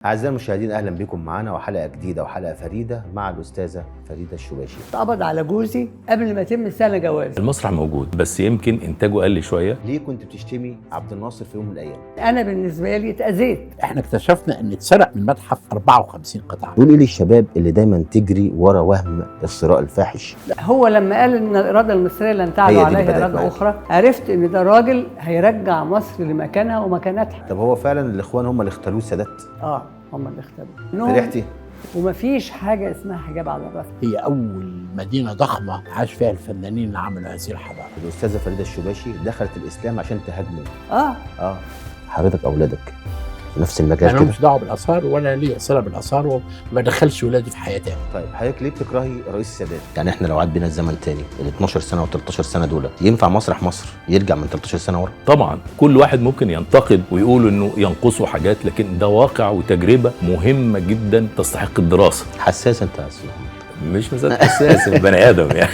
أعزائي المشاهدين، أهلا بكم معنا وحلقة جديدة وحلقة فريدة مع الأستاذة فريدة الشباشي. اتقبض على جوزي قبل ما يتم سنة جواز. المسرح موجود بس يمكن إنتاجه قل شوية. ليه كنت بتشتمي عبد الناصر في يوم من الأيام؟ أنا بالنسبة لي اتأذيت. احنا اكتشفنا ان اتسرق من المتحف 54 قطعة. تقول إيه للشباب اللي دايما تجري ورا وهم الثراء الفاحش؟ هو لما قال إن الإرادة المصرية لن تعلو هي دي اللي عليها بدأت إرادة معاك. أخرى، عرفت إن ده راجل هيرجع مصر لمكانها ومكانتها. طب هو فعلا الإخوان هم اللي اختاروه السادات؟ هم اللي اختاروا. فرحتي؟ ومفيش حاجة اسمها حجاب على الرأس. هي اول مدينة ضخمة عاش فيها الفنانين اللي عملوا هذه الحضارة. الأستاذة فريدة الشباشي دخلت الإسلام عشان تهاجمه. حضرتك أولادك في نفس المجال انا كده؟ مش دعوة بالاثار ولا لي صلة بالاثار وما دخلش ولادي في حياتي. طيب حضرتك ليه بتكرهي رئيس السادات؟ يعني احنا لو عاد بينا الزمن تاني ال 12 سنة و13 سنة دول، ينفع مسرح مصر يرجع من 13 سنة ورا؟ طبعا كل واحد ممكن ينتقد ويقول إنه ينقصه حاجات، لكن ده واقع وتجربة مهمة جدا تستحق الدراسة. حساس أنت يا أستاذ محمد. مش مسألة حساس، بني آدم يعني.